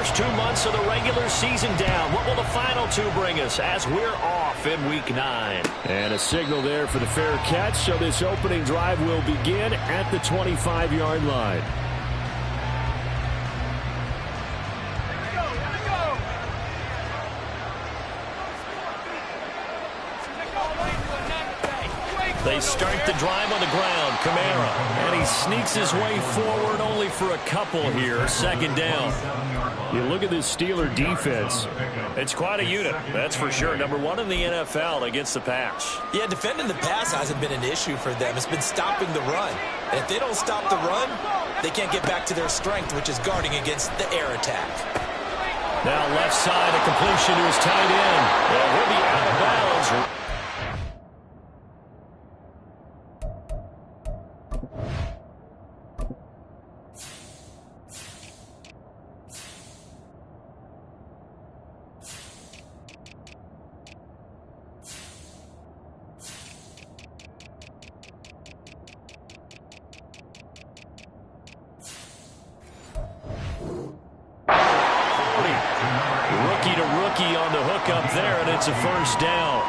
first 2 months of the regular season down. What will the final two bring us as we're off in Week 9? And a signal there for the fair catch, so this opening drive will begin at the 25-yard line. They start the drive on the ground. Kamara. And he sneaks his way forward only for a couple here. Second down. You look at this Steeler defense. It's quite a unit, that's for sure. Number one in the NFL against the pass. Yeah, defending the pass hasn't been an issue for them. It's been stopping the run. And if they don't stop the run, they can't get back to their strength, which is guarding against the air attack. Now left side, a completion to his tight end. And he'll be out of bounds. It's a first down.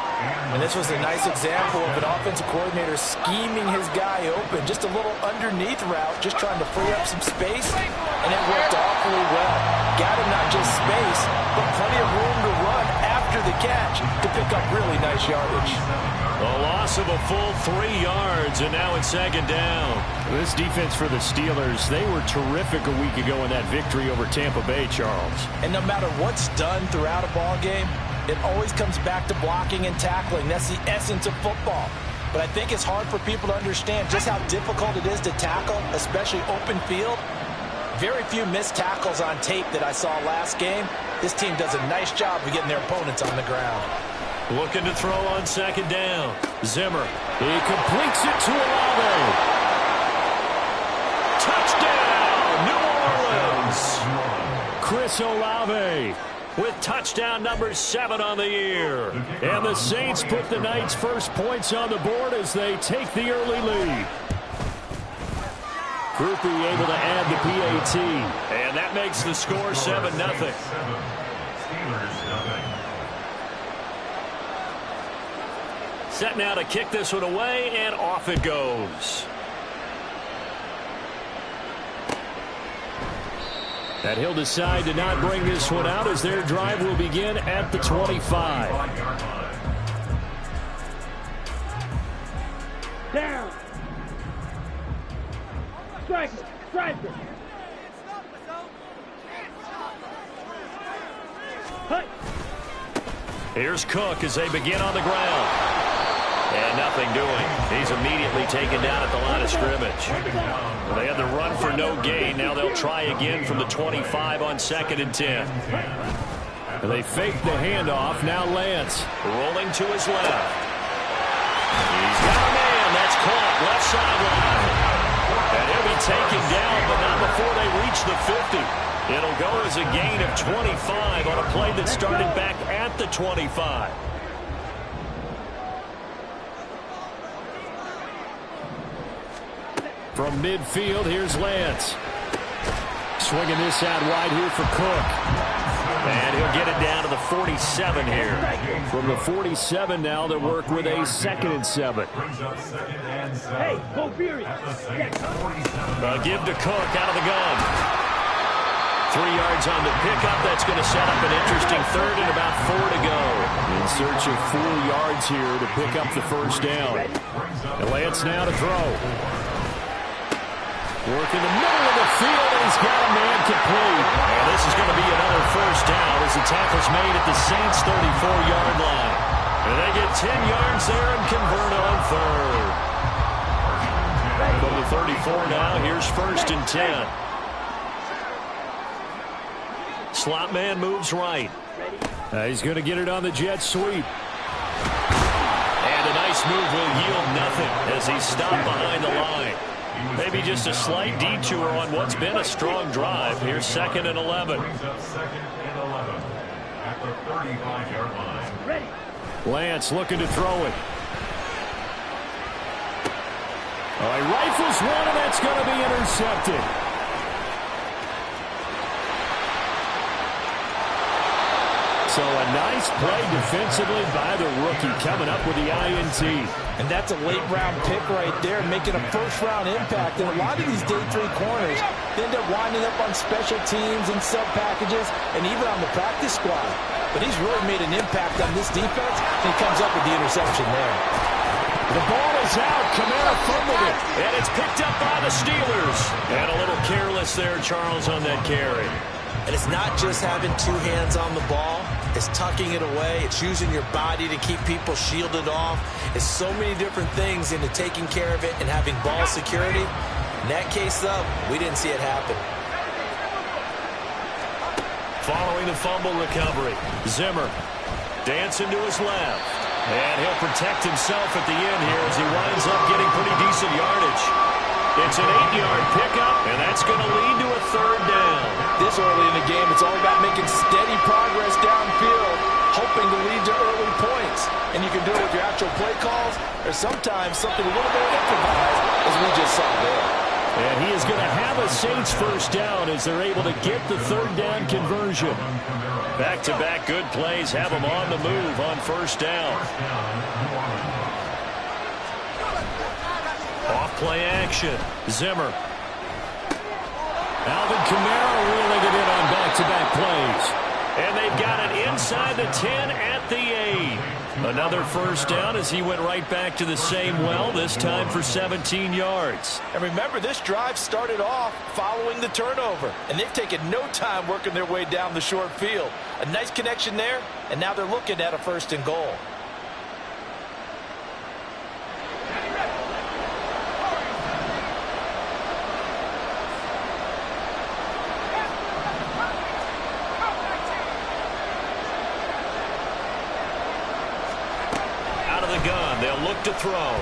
And this was a nice example of an offensive coordinator scheming his guy open. Just a little underneath route, just trying to free up some space, and it worked awfully well. Got him not just space, but plenty of room to run after the catch to pick up really nice yardage. A loss of a full 3 yards, and now it's second down. This defense for the Steelers, they were terrific a week ago in that victory over Tampa Bay, Charles. And no matter what's done throughout a ball game, it always comes back to blocking and tackling. That's the essence of football. But I think it's hard for people to understand just how difficult it is to tackle, especially open field. Very few missed tackles on tape that I saw last game. This team does a nice job of getting their opponents on the ground. Looking to throw on second down. Zimmer. He completes it to Olave. Touchdown, New Orleans. Chris Olave with touchdown number 7 on the year. And the Saints put the Knights' first points on the board as they take the early lead. Groupie able to add the PAT. And that makes the score 7-0. Set now to kick this one away, and off it goes. And he'll decide to not bring this one out as their drive will begin at the 25. Down. Strike it. Strike it. Here's Cook as they begin on the ground. And nothing doing. He's immediately taken down at the line of scrimmage. Well, they had the run for no gain. Now they'll try again from the 25 on 2nd and 10. And they fake the handoff. Now Lance. Rolling to his left. He's got a man. That's caught. Left sideline. And he'll be taken down, but not before they reach the 50. It'll go as a gain of 25 on a play that started back at the 25. From midfield, here's Lance. Swinging this out wide here for Cook. And he'll get it down to the 47 here. From the 47 now, they'll work with a 2nd and 7. Hey, go furious. Give to Cook out of the gun. 3 yards on the pickup. That's going to set up an interesting 3rd and about 4 to go. In search of 4 yards here to pick up the first down. And Lance now to throw. Work in the middle of the field, and he's got a man complete. And this is going to be another first down as the tackle's made at the Saints' 34-yard line. And they get 10 yards there and convert on 3rd. From the 34 now, here's 1st and 10. Slot man moves right. He's going to get it on the jet sweep. And a nice move will yield nothing as he's stopped behind the line. Maybe just a slight detour on what's been a strong drive. Here's 2nd and 11. Lance looking to throw it. Oh, he rifles one, and that's going to be intercepted. So a nice play defensively by the rookie coming up with the INT. And that's a late-round pick right there, making a first-round impact. And a lot of these day 3 corners end up winding up on special teams and sub-packages and even on the practice squad. But he's really made an impact on this defense, and he comes up with the interception there. The ball is out. Kamara fumbled it. And it's picked up by the Steelers. And a little careless there, Charles, on that carry. And it's not just having 2 hands on the ball. It's tucking it away. It's using your body to keep people shielded off. It's so many different things into taking care of it and having ball security. In that case, though, we didn't see it happen. Following the fumble recovery, Zimmer dancing to his left. And he'll protect himself at the end here as he winds up getting pretty decent yardage. It's an 8-yard pickup, and that's going to lead to a 3rd down. This early in the game, it's all about making steady progress downfield, hoping to lead to early points. And you can do it with your actual play calls, or sometimes something a little bit improvised, as we just saw there. And he is going to have a Saints first down as they're able to get the 3rd down conversion. Back-to-back good plays have them on the move on first down. Off-play action. Zimmer. Alvin Kamara reeling it in on back-to-back plays. And they've got it inside the 10 at the 8. Another first down as he went right back to the same well, this time for 17 yards. And remember, this drive started off following the turnover, and they've taken no time working their way down the short field. A nice connection there, and now they're looking at a 1st and goal. Gun. They'll look to throw.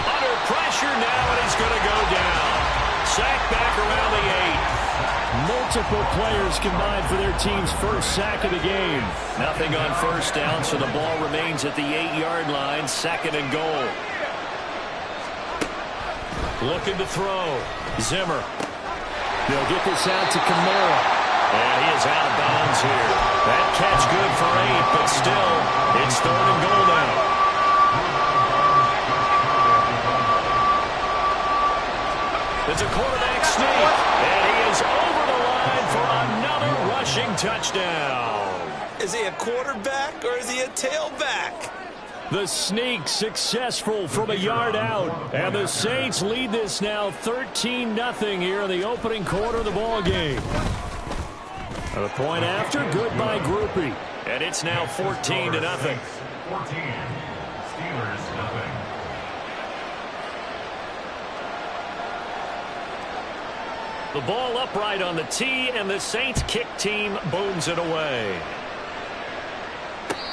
Under pressure now, and he's going to go down. Sack back around the 8. Multiple players combined for their team's first sack of the game. Nothing on first down, so the ball remains at the 8-yard line, 2nd and goal. Looking to throw. Zimmer. They'll get this out to Kamara. And he is out of bounds here. That catch good for 8, but still, it's 3rd and goal now. It's a quarterback sneak, and he is over the line for another rushing touchdown. Is he a quarterback or is he a tailback? The sneak successful from a yard out. And the Saints lead this now 13-0 here in the opening quarter of the ball game. A point after, good by Groupie. And it's now 14-0. 14. Steelers, nothing. The ball upright on the tee, and the Saints kick team booms it away.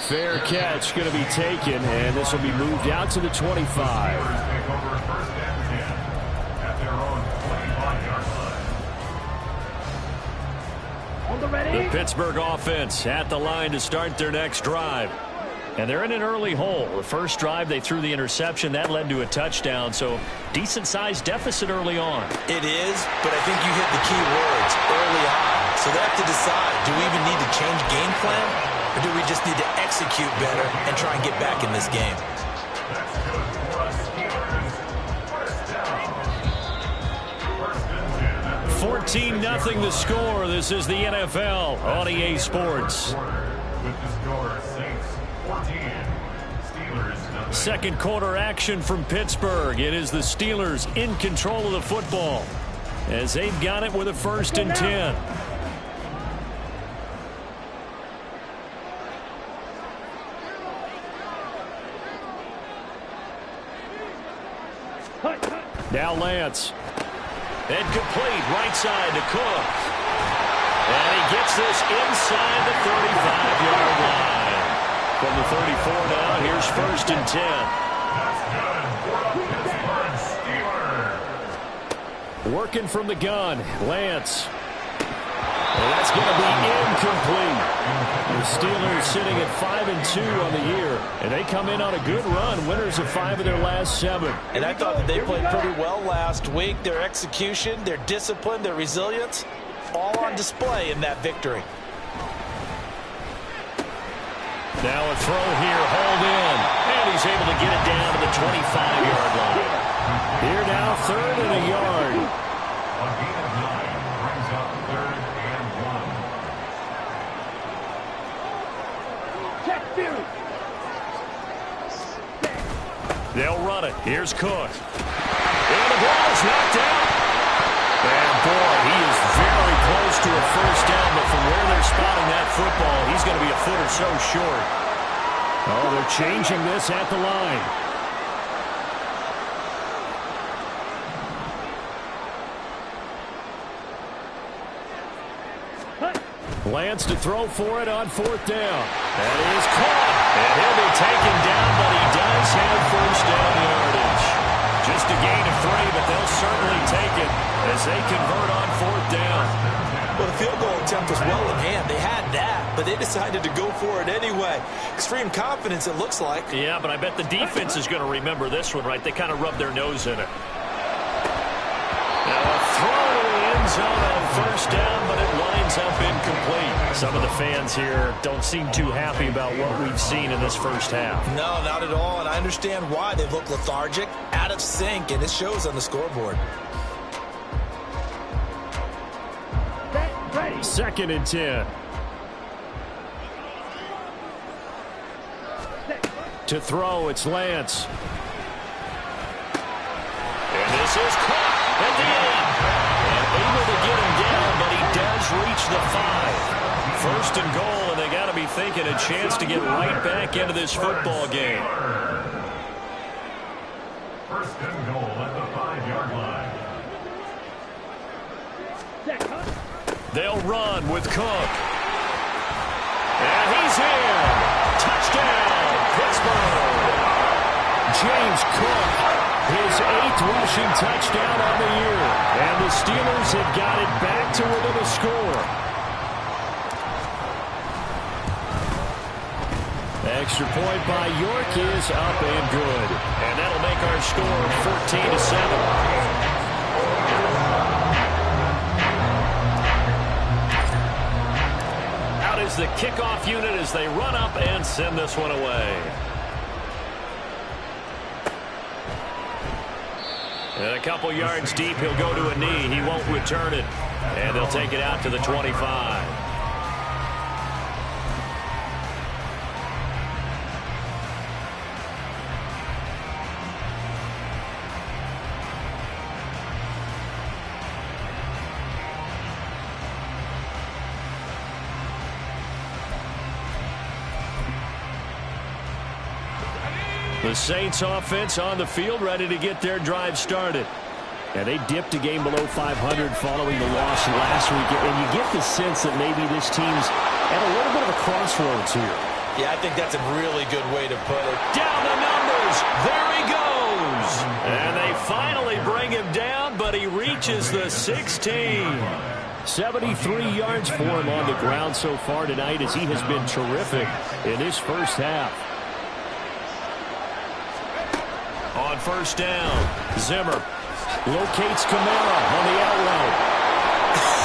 Fair catch going to be taken, and this will be moved out to the 25. Take over 1st and 10 at their own 25-yard line. The Pittsburgh offense at the line to start their next drive. And they're in an early hole. The first drive, they threw the interception. That led to a touchdown, so decent-sized deficit early on. It is, but I think you hit the key words early on. So they have to decide, do we even need to change game plan, or do we just need to execute better and try and get back in this game? That's good for us, Steelers. First down. 14-0 the score. This is the NFL on EA Sports. With the score, Saints 14, Steelers nothing. Second quarter action from Pittsburgh. It is the Steelers in control of the football as they've got it with a 1st and 10. Now Lance. And complete right side to Cook. And he gets this inside the 35-yard line. From the 34 now, here's 1st and 10. Working from the gun, Lance. And that's going to be incomplete. The Steelers sitting at 5-2 on the year, and they come in on a good run, winners of 5 of their last 7. And I thought that they played pretty well last week. Their execution, their discipline, their resilience, all on display in that victory. Now a throw here, hauled in. And he's able to get it down to the 25-yard line. Here now, 3rd and a yard. A gain of 9 brings up 3rd and 1. They'll run it. Here's Cook. And the ball's knocked out. And boy, he is very close to a first down, but from where they're spotting that football, he's going to be a foot or so short. Oh, they're changing this at the line. Lance to throw for it on 4th down. That is caught. And he'll be taken down, but he does have first down yardage. Just a gain of 3, but they'll certainly take it as they convert on 4th down. Well, the field goal attempt was well in hand. They had that, but they decided to go for it anyway. Extreme confidence, it looks like. Yeah, but I bet the defense is going to remember this one, right? They kind of rubbed their nose in it. Now a throw to the end zone on first down, but it winds up incomplete. Some of the fans here don't seem too happy about what we've seen in this first half. No, not at all, and I understand why. They've looked lethargic, out of sync, and it shows on the scoreboard. 2nd and 10. To throw, it's Lance. And this is caught at the end. And able to get him down, but he does reach the 5. 1st and goal, and they got to be thinking a chance to get right back into this football game. 1st and goal at the 5-yard line. They'll run with Cook. And he's in. Touchdown, Pittsburgh. James Cook, his 8th rushing touchdown on the year. And the Steelers have got it back to within a score. Extra point by York is up and good. And that'll make our score 14-7. Is the kickoff unit as they run up and send this one away. And a couple yards deep, he'll go to a knee. He won't return it. And they'll take it out to the 25. The Saints offense on the field, ready to get their drive started. And they dipped a game below 500 following the loss last week. And you get the sense that maybe this team's at a little bit of a crossroads here. Yeah, I think that's a really good way to put it. Down the numbers. There he goes. And they finally bring him down, but he reaches the 16. 73 yards for him on the ground so far tonight as he has been terrific in this first half. On first down, Zimmer locates Kamara on the out route.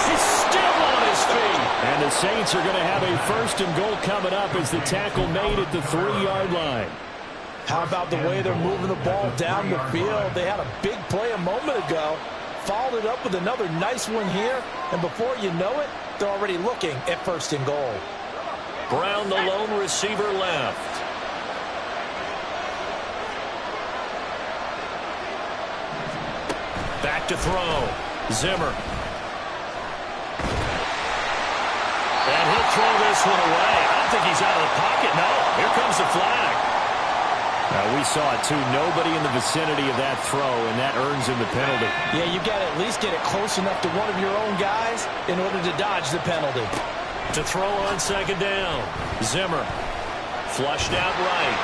He's still on his feet. And the Saints are going to have a 1st and goal coming up as the tackle made at the 3-yard line. How about the way they're moving the ball down the field? They had a big play a moment ago, followed it up with another nice one here, and before you know it, they're already looking at 1st and goal. Brown, the lone receiver, left. Back to throw. Zimmer. And he'll throw this one away. I don't think he's out of the pocket. No, here comes the flag. We saw it, too. Nobody in the vicinity of that throw, and that earns him the penalty. Yeah, you got to at least get it close enough to one of your own guys in order to dodge the penalty. To throw on 2nd down. Zimmer. Flushed out right.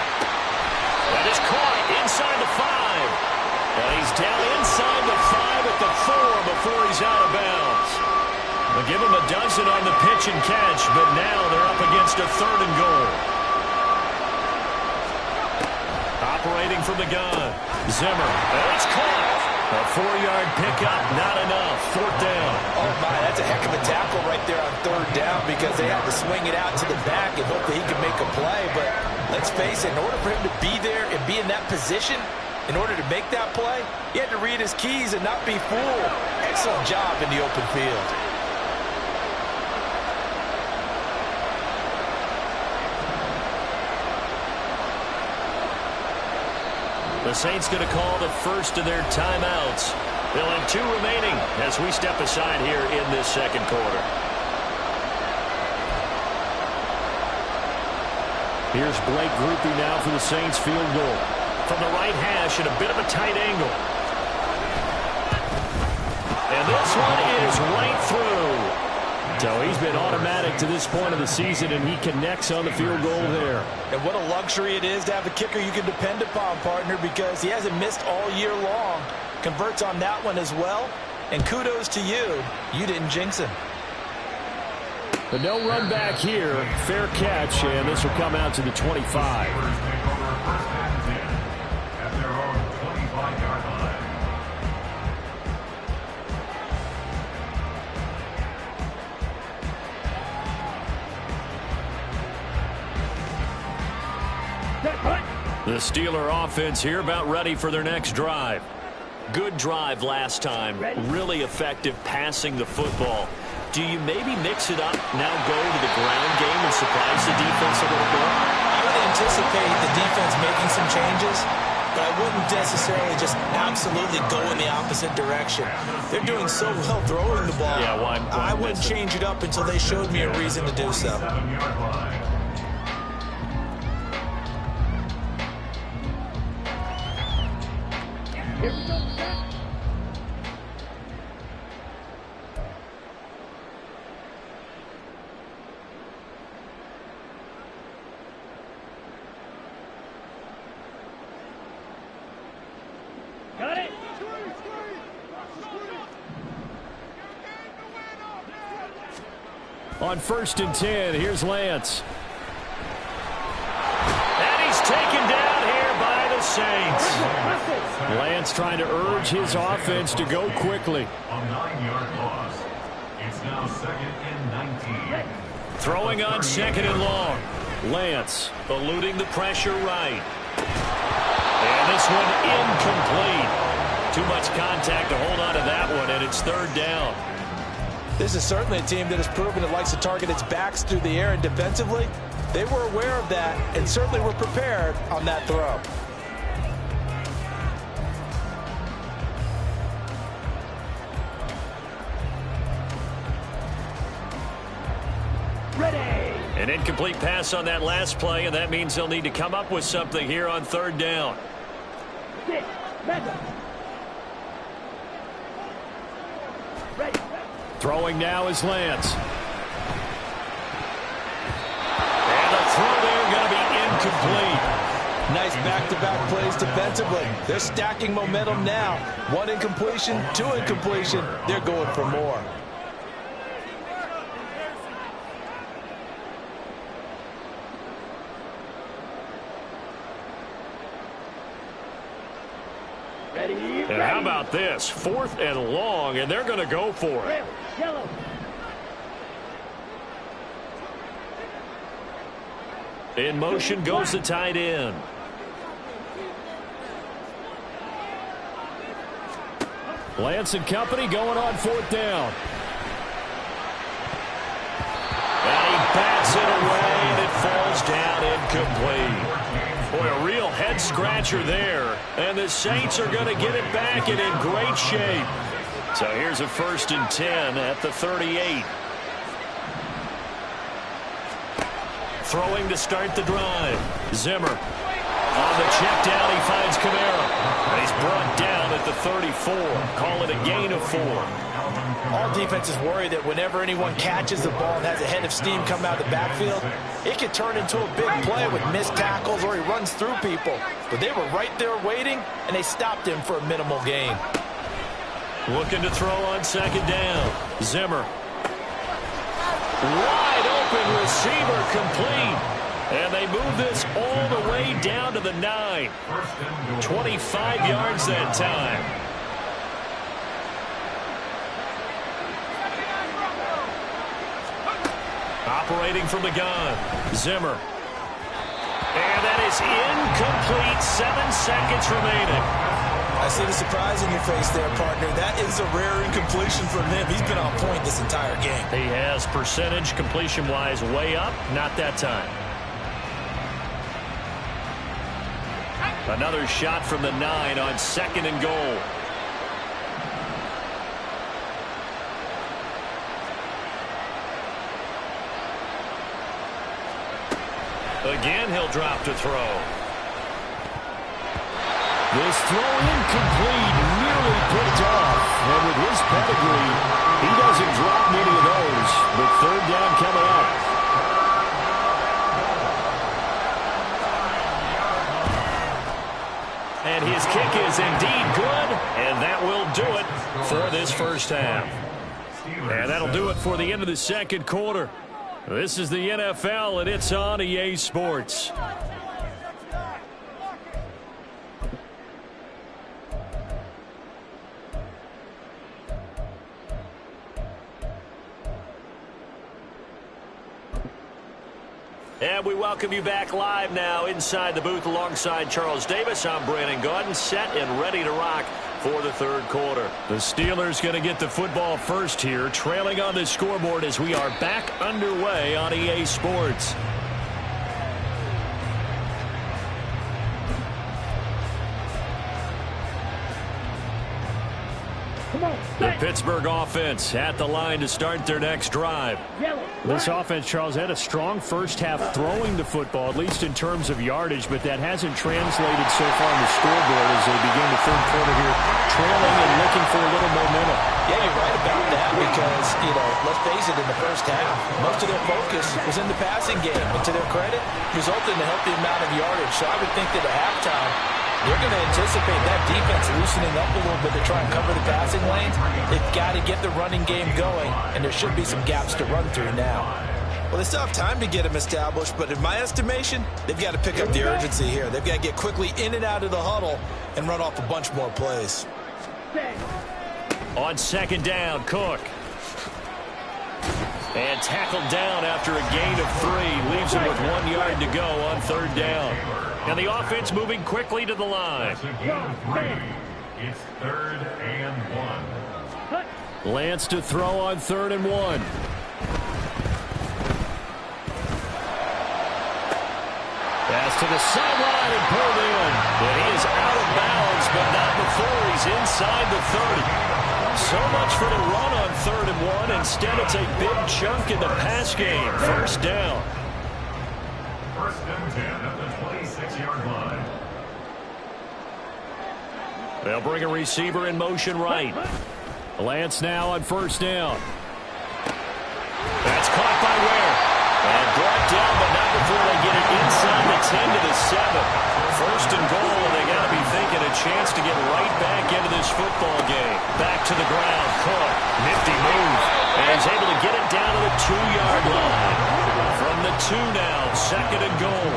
That is caught inside the 5. And he's down inside the 5 at the 4 before he's out of bounds. They'll give him a dozen on the pitch and catch, but now they're up against a 3rd and goal. Operating from the gun. Zimmer. And it's caught. A 4-yard pickup, not enough. 4th down. Oh, my, that's a heck of a tackle right there on 3rd down because they had to swing it out to the back and hope that he could make a play. But let's face it, in order for him to be there and be in that position, in order to make that play, he had to read his keys and not be fooled. Excellent job in the open field. The Saints going to call the first of their timeouts. They'll have 2 remaining as we step aside here in this second quarter. Here's Blake Grupe now for the Saints field goal. From the right hash at a bit of a tight angle. And this one is right through. So he's been automatic to this point of the season, and he connects on the field goal there. And what a luxury it is to have a kicker you can depend upon, partner, because he hasn't missed all year long. Converts on that one as well. And kudos to you. You didn't jinx him. But no run back here. Fair catch, and this will come out to the 25. The Steeler offense here about ready for their next drive. Good drive last time. Really effective passing the football. Do you maybe mix it up, now go to the ground game and surprise the defense a little more? I would anticipate the defense making some changes, but I wouldn't necessarily just absolutely go in the opposite direction. They're doing so well throwing the ball. Yeah, why I wouldn't change it up until they showed me a reason to do so. Here we go. Got it. On 1st and 10, here's Lance. And he's taken down here by the Saints. Lance trying to urge his offense to go quickly. A 9-yard loss. It's now 2nd and 19. Throwing on 2nd and long. Lance eluding the pressure right. And this one incomplete. Too much contact to hold on to that one, and it's 3rd down. This is certainly a team that has proven it likes to target its backs through the air, and defensively, they were aware of that and certainly were prepared on that throw. Ready. An incomplete pass on that last play, and that means they'll need to come up with something here on 3rd down. Sit. Back up. Ready. Throwing now is Lance. And the throw there going to be incomplete. Nice back-to-back plays defensively. They're stacking momentum now. 1 incompletion, 2 incompletion. They're going for more. Ready. And how about this? 4th and long, and they're going to go for it. Yellow. In motion goes the tight end. Lance and company going on 4th down. And he bats it away, and it falls down incomplete. Boy, a real head-scratcher there. And the Saints are going to get it back and in great shape. So here's a 1st and 10 at the 38. Throwing to start the drive. Zimmer. On the check down, he finds Kamara. And he's brought down at the 34. Call it a gain of 4. All defenses worry that whenever anyone catches the ball and has a head of steam come out of the backfield, it could turn into a big play with missed tackles or he runs through people. But they were right there waiting, and they stopped him for a minimal gain. Looking to throw on 2nd down. Zimmer. Wide open receiver complete. And they move this all the way down to the 9. 25 yards that time. operating from the gun. Zimmer. And that is incomplete. 7 seconds remaining. I see the surprise in your face there, partner. That is a rare incompletion from him. He's been on point this entire game. He has percentage completion-wise way up. Not that time. Another shot from the 9 on 2nd and goal. Again, he'll drop to throw. This throw incomplete, nearly picked off. And with his pedigree, he doesn't drop many of those. But 3rd down coming up. And his kick is indeed good, and that will do it for this first half. And that'll do it for the end of the 2nd quarter. This is the NFL, and it's on EA Sports. And we welcome you back live now inside the booth alongside Charles Davis. I'm Brandon Gaudin, set and ready to rock for the 3rd quarter. The Steelers going to get the football first here, trailing on the scoreboard as we are back underway on EA Sports. The Pittsburgh offense at the line to start their next drive. This offense, Charles, had a strong first half throwing the football, at least in terms of yardage, but that hasn't translated so far on the scoreboard as they begin the 3rd quarter here, trailing and looking for a little momentum. Yeah, you're right about that because, let's face it, in the first half, most of their focus was in the passing game. And to their credit, resulted in a healthy amount of yardage. So I would think that at halftime, they're going to anticipate that defense loosening up a little bit to try and cover the passing lanes. They've got to get the running game going, and there should be some gaps to run through now. Well, they still have time to get them established, but in my estimation, they've got to pick up the urgency here. They've got to get quickly in and out of the huddle and run off a bunch more plays. On 2nd down, Cook. And tackled down after a gain of 3. Leaves him with 1 yard to go on 3rd down. And the offense moving quickly to the line. It's It's 3rd and 1. Lance to throw on 3rd and 1. Pass to the sideline and pulled in. And he is out of bounds, but not before he's inside the 30. So much for the run on 3rd and 1. Instead, it's a big chunk in the pass game. 1st down. 1st and 10 at the 26-yard line. They'll bring a receiver in motion right. Lance now on 1st down. That's caught by Ware. And brought down, but not before they get it inside the 10 to the 7. 1st and goal, and they got to be thinking a chance to get right back into this football game. Back to the ground, Cook. Nifty move. And he's able to get it down to the 2-yard line. From the 2 now, 2nd and goal.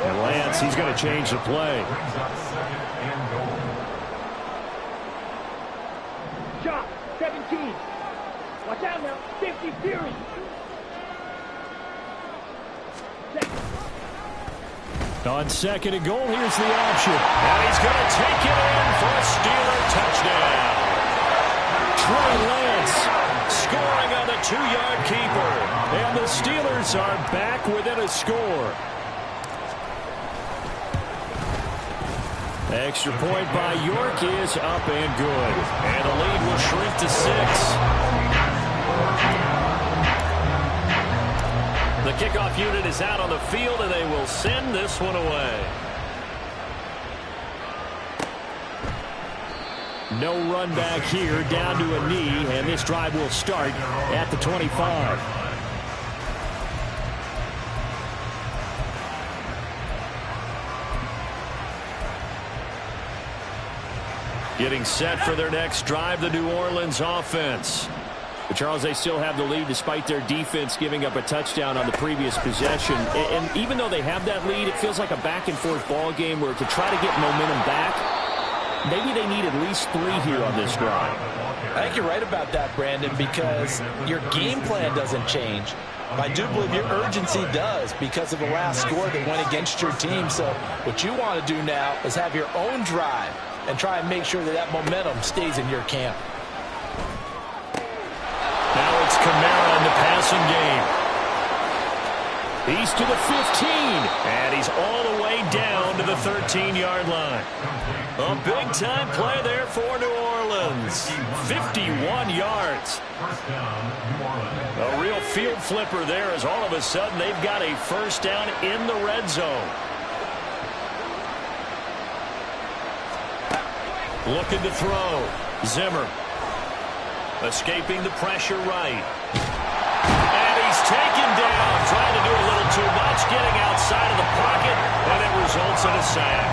And Lance, he's going to change the play. Brings up 2nd and goal. Shot, 17. Watch out now, 50 Fury. On 2nd and goal, here's the option. And he's going to take it in for a Steeler touchdown. Trey Lance scoring on the 2-yard keeper. And the Steelers are back within a score. Extra point by York is up and good. And the lead will shrink to 6. The kickoff unit is out on the field, and they will send this one away. No run back here, down to a knee, and this drive will start at the 25. Getting set for their next drive, the New Orleans offense. But Charles, they still have the lead despite their defense giving up a touchdown on the previous possession. And even though they have that lead, it feels like a back-and-forth ball game where to try to get momentum back, maybe they need at least 3 here on this drive. I think you're right about that, Brandon, because your game plan doesn't change. I do believe your urgency does because of the last score that went against your team. So what you want to do now is have your own drive and try and make sure that that momentum stays in your camp. Now it's Kamara in the passing game. He's to the 15, and he's all the way down to the 13-yard line. A big-time play there for New Orleans. 51 yards. A real field flipper there as all of a sudden they've got a first down in the red zone. Looking to throw. Zimmer. Escaping the pressure right. And he's taken down. Trying to do a little too much. Getting outside of the pocket. And it results in a sack.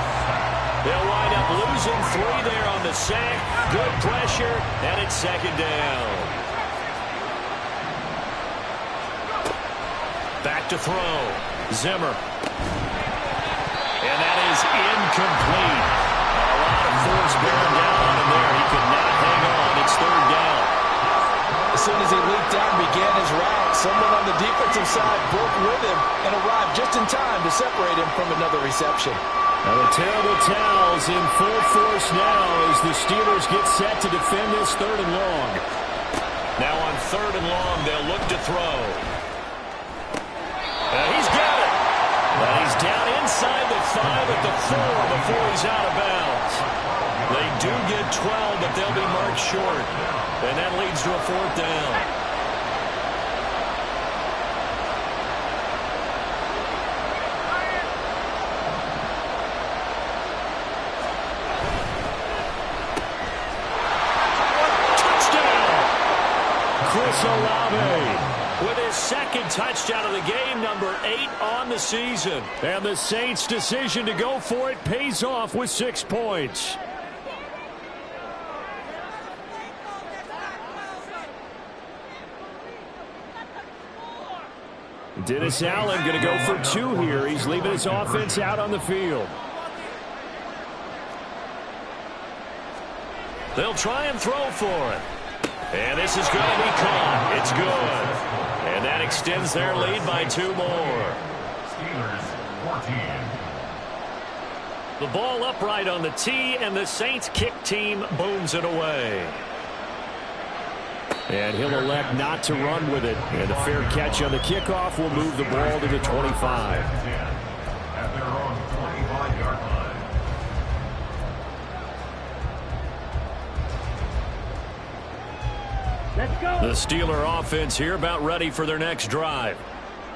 They'll wind up losing 3 there on the sack. Good pressure. And it's second down. Back to throw. Zimmer. And that is incomplete. A lot of force bearing down on him there. He could not hang on. It's third down. As soon as he leaped out and began his route, someone on the defensive side broke with him and arrived just in time to separate him from another reception. Now the terrible towels in full force now as the Steelers get set to defend this third and long. Now on third and long, they'll look to throw. He's got it. And he's down inside the 5 at the 4 before he's out of bounds. They do get 12, but they'll be marked short. And that leads to a fourth down. Touchdown! Chris Olave with his second touchdown of the game, number 8 on the season. And the Saints' decision to go for it pays off with 6 points. Dennis Allen going to go for 2 here. He's leaving his offense out on the field. They'll try and throw for it. And this is going to be caught. It's good. And that extends their lead by 2 more. Steelers 14. The ball upright on the tee, and the Saints kick team booms it away. And he'll elect not to run with it. And the fair catch on the kickoff will move the ball to the 25. At their own 25-yard line. Let's go. The Steeler offense here about ready for their next drive.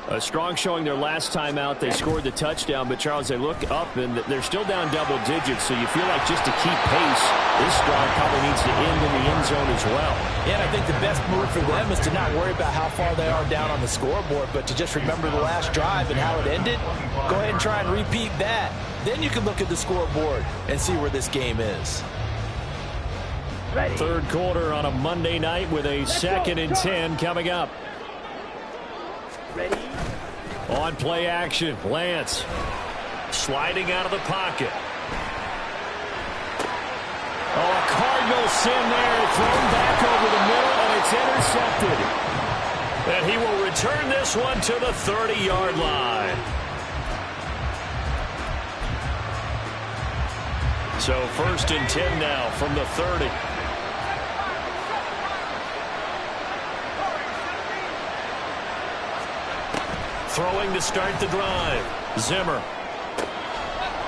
A strong showing their last time out. They scored the touchdown, but Charles, they look up and they're still down double digits, so you feel like just to keep pace, this drive probably needs to end in the end zone as well. Yeah, and I think the best move for them is to not worry about how far they are down on the scoreboard, but to just remember the last drive and how it ended. Go ahead and try and repeat that. Then you can look at the scoreboard and see where this game is. Ready. Third quarter on a Monday night with a 2nd and 10 coming up. Ready. On play action, Lance sliding out of the pocket. Oh, a Cardinal sin there, thrown back over the middle, and it's intercepted. And he will return this one to the 30-yard line. So 1st and 10 now from the 30. Throwing to start the drive. Zimmer.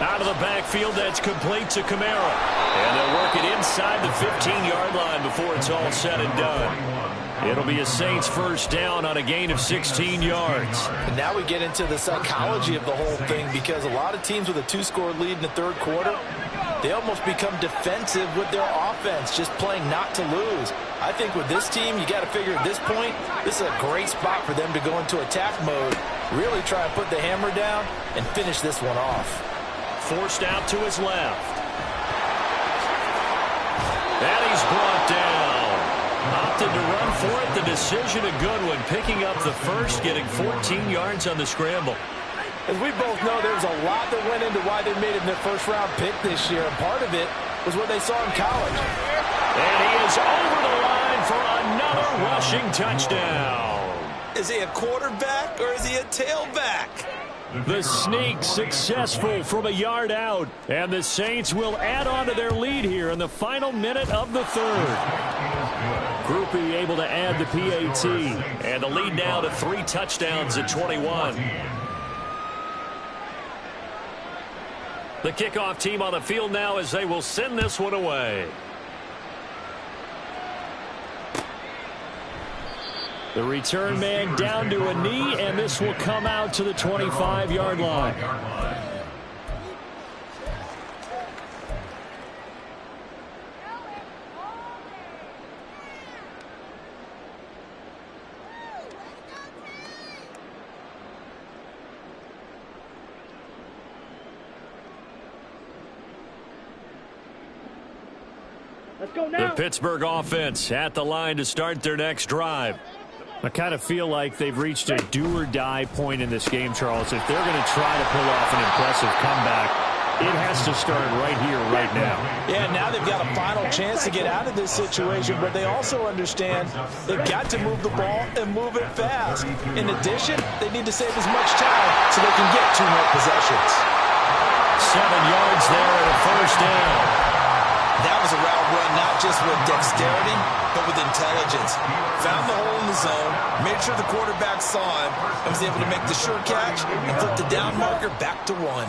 Out of the backfield, that's complete to Kamara. And they'll work it inside the 15-yard line before it's all said and done. It'll be a Saints first down on a gain of 16 yards. And now we get into the psychology of the whole thing, because a lot of teams with a 2-score lead in the third quarter, they almost become defensive with their offense, just playing not to lose. I think with this team, you got to figure at this point, this is a great spot for them to go into attack mode, really try and put the hammer down and finish this one off. Forced out to his left. And he's brought down. Opted to run for it. The decision a good one, picking up the first, getting 14 yards on the scramble. As we both know, there's a lot that went into why they made it in their first-round pick this year, and part of it was what they saw in college. And he is over the line for another rushing touchdown. Is he a quarterback or is he a tailback? The sneak successful from a yard out. And the Saints will add on to their lead here in the final minute of the third. Groupie able to add the PAT. And the lead now to 3 touchdowns at 21. The kickoff team on the field now as they will send this one away. The return man down to a knee, and this will come out to the 25-yard line. Let's go The now. Pittsburgh offense at the line to start their next drive. I kind of feel like they've reached a do-or-die point in this game, Charles. If they're going to try to pull off an impressive comeback, it has to start right here, right now. Yeah, now they've got a final chance to get out of this situation, but they also understand they've got to move the ball and move it fast. In addition, they need to save as much time so they can get 2 more possessions. 7 yards there and a first down. That was a route run not just with dexterity, but with intelligence. Found the hole in the zone, made sure the quarterback saw him, and was able to make the sure catch and flip the down marker back to 1.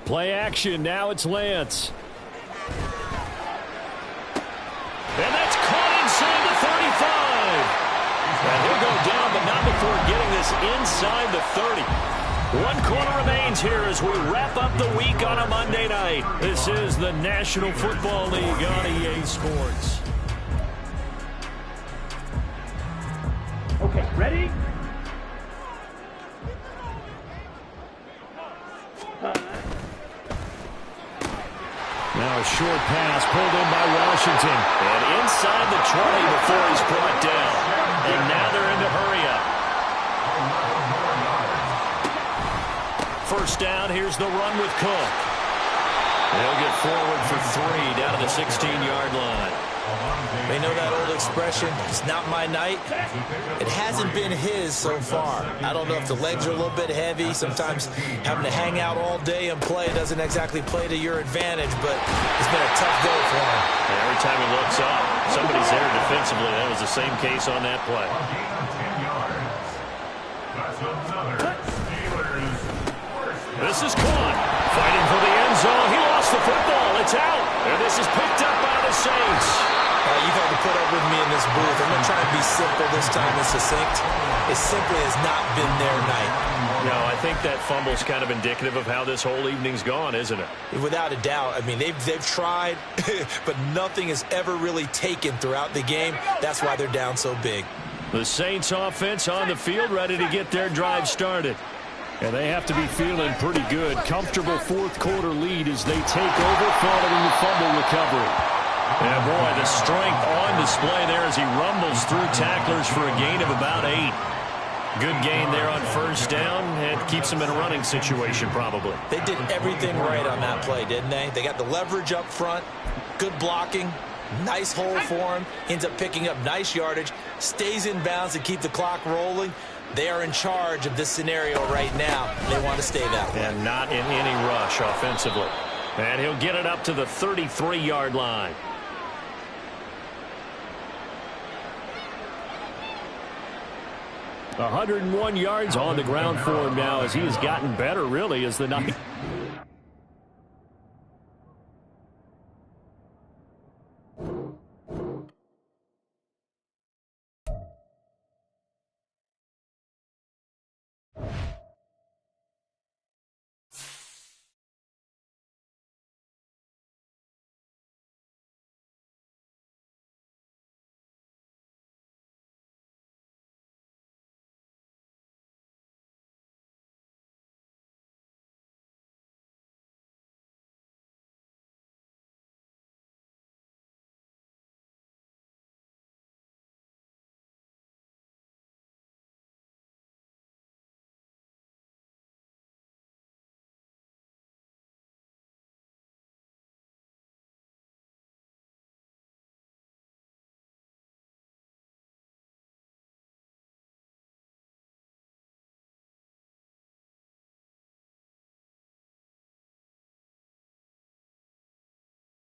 Play action. Now it's Lance. And that's caught inside the 35. And he'll go down, but not before getting this inside the 30. 1 quarter remains here as we wrap up the week on a Monday night. This is the National Football League on EA Sports. Okay, ready? Now a short pass pulled in by Washington. And inside the 20 before he's brought down. And now they're into hurry up. First down, here's the run with Cook. They'll get forward for 3 down to the 16-yard line. They know that old expression, it's not my night. It hasn't been his so far. I don't know if the legs are a little bit heavy. Sometimes having to hang out all day and play doesn't exactly play to your advantage, but it's been a tough go for him. And every time he looks up, somebody's there defensively. That was the same case on that play. This is caught. Fighting for the end zone. He lost the football. It's out. And this is picked up by the Saints. You've had to put up with me in this booth. I'm going to try to be simple this time and succinct. It simply has not been their night. No, I think that fumble's kind of indicative of how this whole evening's gone, isn't it? Without a doubt. I mean, they've tried, but nothing has ever really taken throughout the game. That's why they're down so big. The Saints offense on the field ready to get their drive started. And they have to be feeling pretty good. Comfortable 4th quarter lead as they take over following the fumble recovery. And boy, the strength on display there as he rumbles through tacklers for a gain of about 8. Good gain there on first down. It keeps them in a running situation probably. They did everything right on that play, didn't they? They got the leverage up front, good blocking, nice hole for him, ends up picking up nice yardage, stays in bounds to keep the clock rolling. They are in charge of this scenario right now. They want to stay that way. And not in any rush offensively. And he'll get it up to the 33-yard line. $101 yards on the ground for him now as he has gotten better, really, as the night